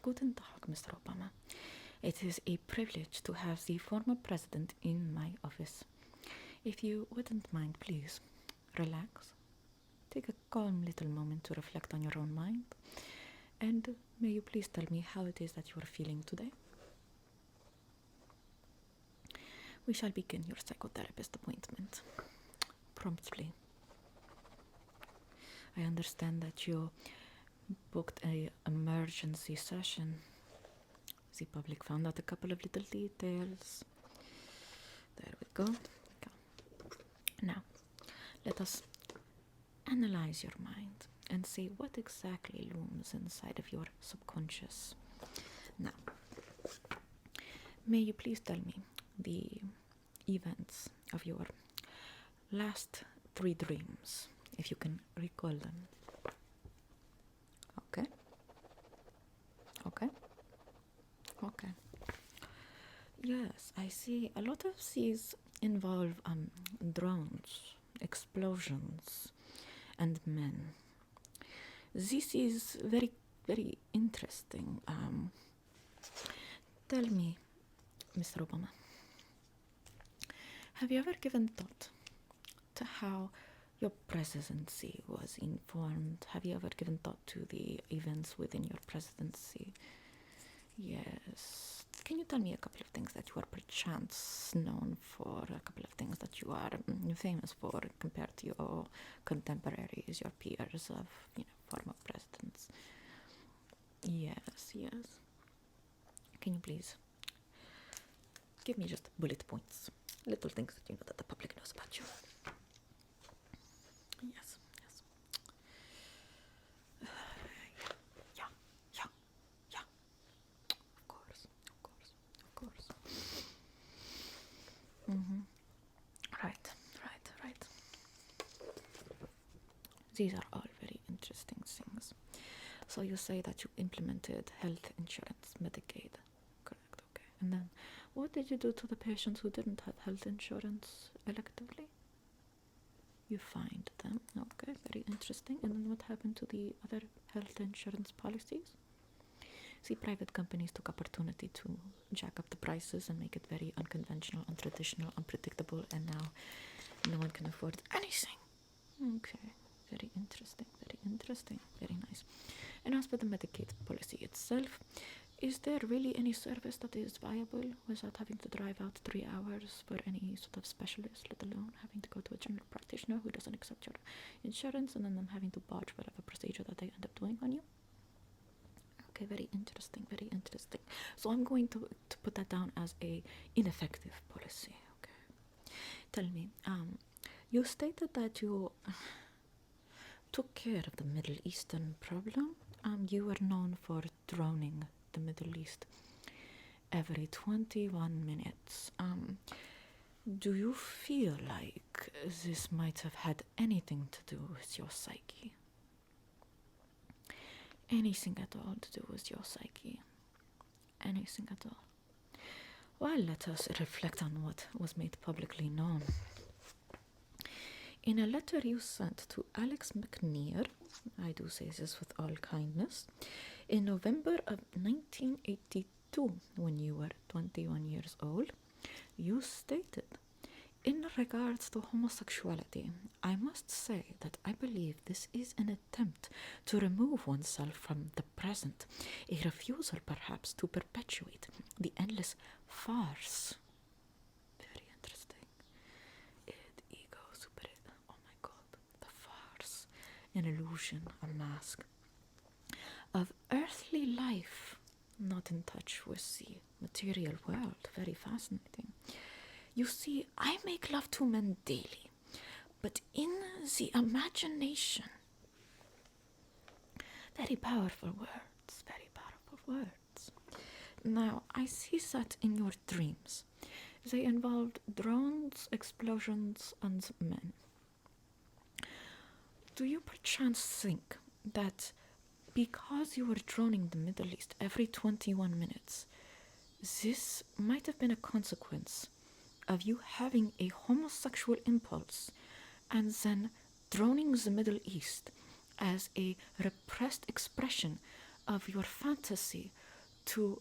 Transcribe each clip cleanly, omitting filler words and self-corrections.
Guten Tag, Mr. Obama. It is a privilege to have the former president in my office. If you wouldn't mind, please, relax. Take a calm little moment to reflect on your own mind. And may you please tell me how it is that you are feeling today? We shall begin your psychotherapist appointment promptly. I understand that you booked an emergency session. The public found out a couple of little details. There we go. Now, let us analyze your mind and see what exactly looms inside of your subconscious. Now, may you please tell me the events of your last 3 dreams, if you can recall them. Okay. Yes, I see a lot of these involve drones, explosions, and men. This is very, very interesting. Tell me, Mr. Obama, have you ever given thought to how your presidency was informed? Have you ever given thought to the events within your presidency? Yes. Can you tell me a couple of things that you are perchance known for, a couple of things that you are famous for compared to your contemporaries, your peers of, former presidents? Yes. Can you please give me just bullet points, little things that you know that the public knows about you? Yes. Of course. Right. These are all very interesting things. So you say that you implemented health insurance, Medicaid, correct? Okay. And then what did you do to the patients who didn't have health insurance electively? You fined them. Okay, very interesting. And then what happened to the other health insurance policies? See, private companies took opportunity to jack up the prices and make it very unconventional, untraditional, unpredictable, and now no one can afford anything. Okay, very interesting, very nice. And as for the Medicaid policy itself, is there really any service that is viable without having to drive out 3 hours for any sort of specialist, let alone having to go to a general practitioner who doesn't accept your insurance and then them having to botch whatever procedure that they end up doing on you? Okay, very interesting. So I'm going to put that down as a ineffective policy. Okay. Tell me, you stated that you took care of the Middle Eastern problem. You were known for droning the Middle East every 21 minutes. Do you feel like this might have had anything to do with your psyche? Anything at all to do with your psyche? Anything at all? Well, let us reflect on what was made publicly known. In a letter you sent to Alex McNear, I do say this with all kindness, in November of 1982, when you were 21 years old, you stated, "In regards to homosexuality, I must say that I believe this is an attempt to remove oneself from the present, a refusal perhaps to perpetuate the endless farce." Very interesting. Id, ego, super id. Oh my god, the farce. An illusion, a mask of earthly life, not in touch with the material world. Very fascinating. You see, I make love to men daily, but in the imagination. Very powerful words. Now, I see that in your dreams. They involved drones, explosions, and men. Do you perchance think that because you were droning the Middle East every 21 minutes, this might have been a consequence of you having a homosexual impulse and then droning the Middle East as a repressed expression of your fantasy to,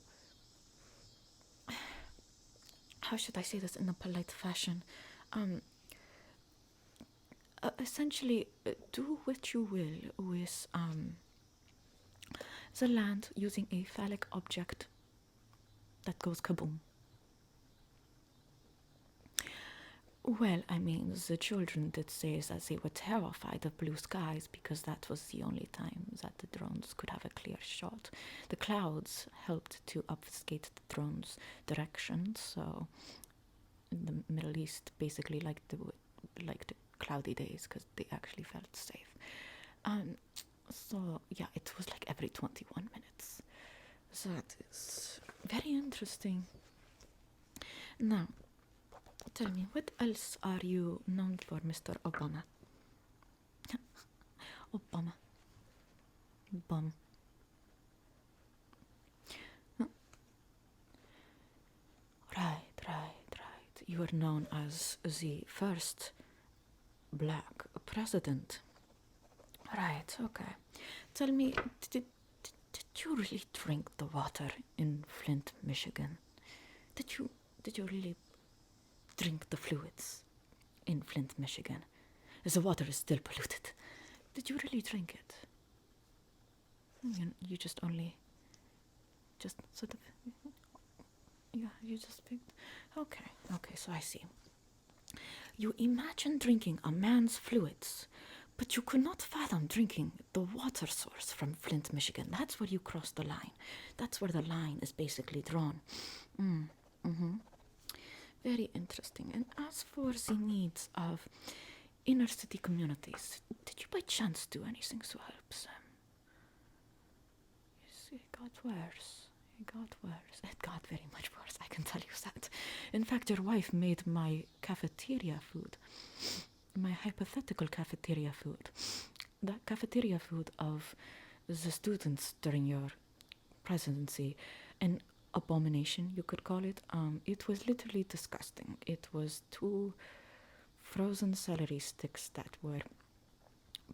how should I say this in a polite fashion? Essentially, do what you will with the land using a phallic object that goes kaboom. Well, I mean, the children did say that they were terrified of blue skies because that was the only time that the drones could have a clear shot. The clouds helped to obfuscate the drones' direction, so in the Middle East basically liked the cloudy days because they actually felt safe. So yeah, it was like every 21 minutes. So that is very interesting. Now, tell me, what else are you known for, Mr. Obama? Obama. Bum. Huh? Right. You are known as the first black president. Right, okay. Tell me, did you really drink the water in Flint, Michigan? Did you really drink the fluids in Flint, Michigan? The water is still polluted. Did you really drink it? You just sort of, yeah, you just picked. Okay, so I see. You imagine drinking a man's fluids, but you could not fathom drinking the water source from Flint, Michigan. That's where you cross the line. That's where the line is basically drawn. Very interesting. And as for the needs of inner city communities, did you by chance do anything to help them? Yes, it got worse. It got very much worse, I can tell you that. In fact, your wife made my cafeteria food, my hypothetical cafeteria food, the cafeteria food of the students during your presidency, an abomination, you could call it. It was literally disgusting. It was 2 frozen celery sticks that were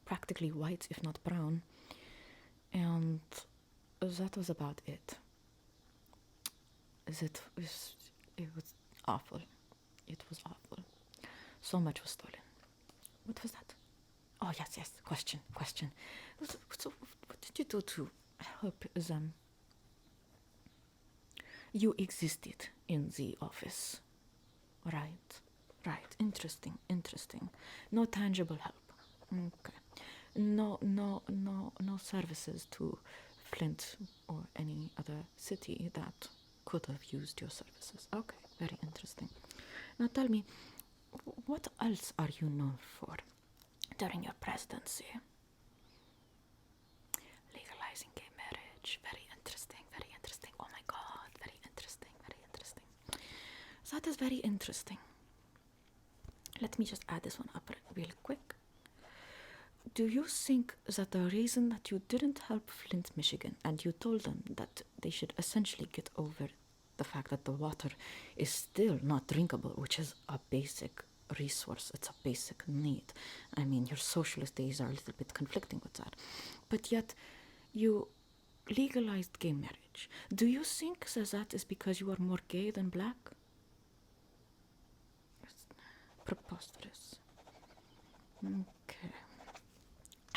practically white, if not brown, and that was about it. It was awful. It was awful. So much was stolen. What was that? Oh, yes. Question. So, what did you do to help them? You existed in the office. Right. Interesting. No tangible help. Okay. No services to Flint or any other city that could have used your services. Okay, very interesting. Now tell me, what else are you known for during your presidency? Legalizing gay marriage. Very interesting. Oh my god, very interesting. That is very interesting. Let me just add this one up real quick. Do you think that the reason that you didn't help Flint, Michigan, and you told them that they should essentially get over the fact that the water is still not drinkable, which is a basic resource, it's a basic need. I mean, your socialist days are a little bit conflicting with that. But yet, you legalized gay marriage. Do you think that is because you are more gay than black? It's preposterous. Okay.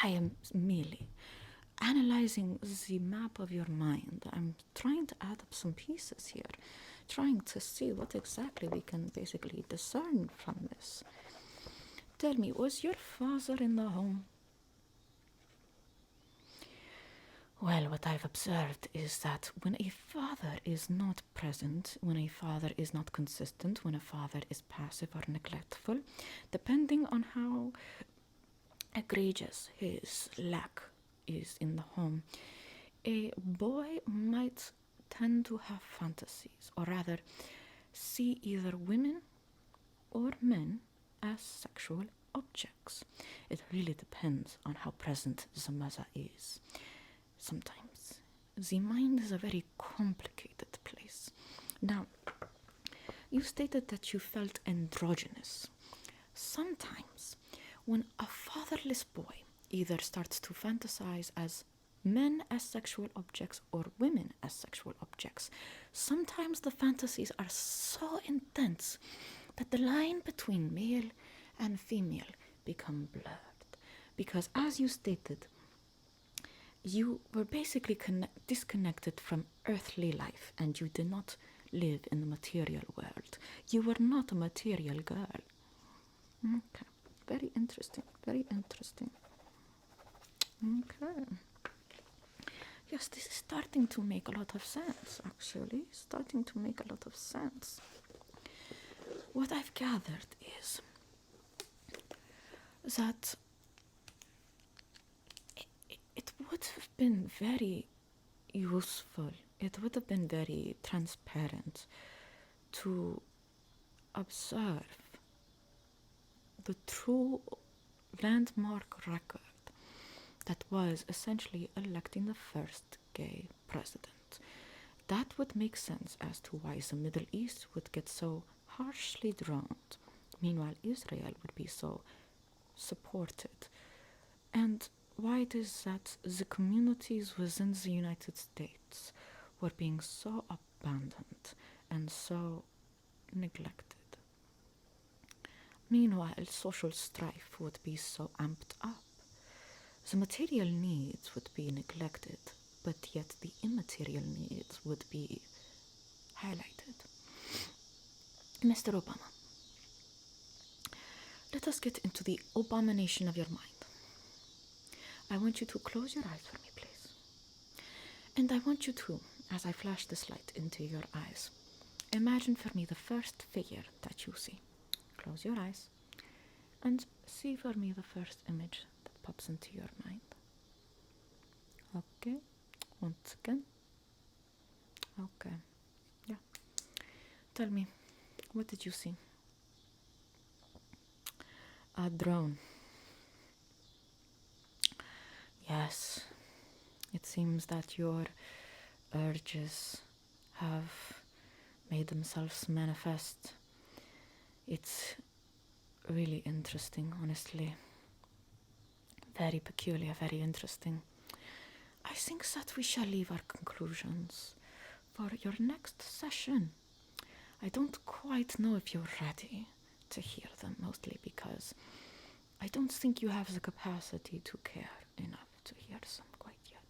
I am merely analyzing the map of your mind. I'm trying to add up some pieces here, trying to see what exactly we can basically discern from this. Tell me, was your father in the home? Well, what I've observed is that when a father is not present, when a father is not consistent, when a father is passive or neglectful, depending on how egregious his lack is in the home, a boy might tend to have fantasies, or rather see either women or men as sexual objects. It really depends on how present the mother is. Sometimes the mind is a very complicated place. Now, you stated that you felt androgynous. Sometimes when a fatherless boy either starts to fantasize as men as sexual objects or women as sexual objects. Sometimes the fantasies are so intense that the line between male and female become blurred. Because as you stated, you were basically disconnected from earthly life and you did not live in the material world. You were not a material girl. Okay, very interesting, very interesting. Okay. Yes, this is starting to make a lot of sense, actually. Starting to make a lot of sense. What I've gathered is that it would have been very useful, it would have been very transparent to observe the true landmark record that was essentially electing the first gay president. That would make sense as to why the Middle East would get so harshly drowned. Meanwhile, Israel would be so supported. And why it is that the communities within the United States were being so abandoned and so neglected. Meanwhile, social strife would be so amped up. The material needs would be neglected, but yet the immaterial needs would be highlighted. Mr. Obama, let us get into the abomination of your mind. I want you to close your eyes for me, please. And I want you to, as I flash this light into your eyes, imagine for me the first figure that you see. Close your eyes and see for me the first image that pops into your mind. Okay, once again. Okay, yeah. Tell me, what did you see? A drone. Yes, it seems that your urges have made themselves manifest. It's really interesting, honestly. Very peculiar, very interesting. I think that we shall leave our conclusions for your next session. I don't quite know if you're ready to hear them, mostly because I don't think you have the capacity to care enough to hear them quite yet.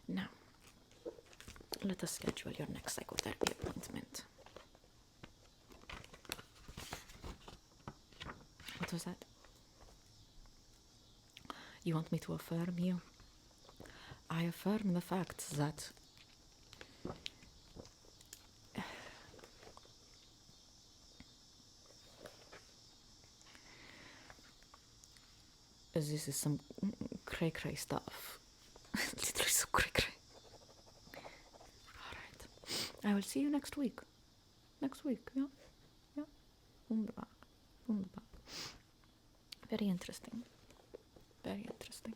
Now, let us schedule your next psychotherapy appointment. What was that? You want me to affirm you? I affirm the fact that this is some cray-cray stuff. Literally so cray-cray. Alright. I will see you next week. Next week, yeah? Yeah? Wunderbar. Wunderbar. Very interesting. Very interesting.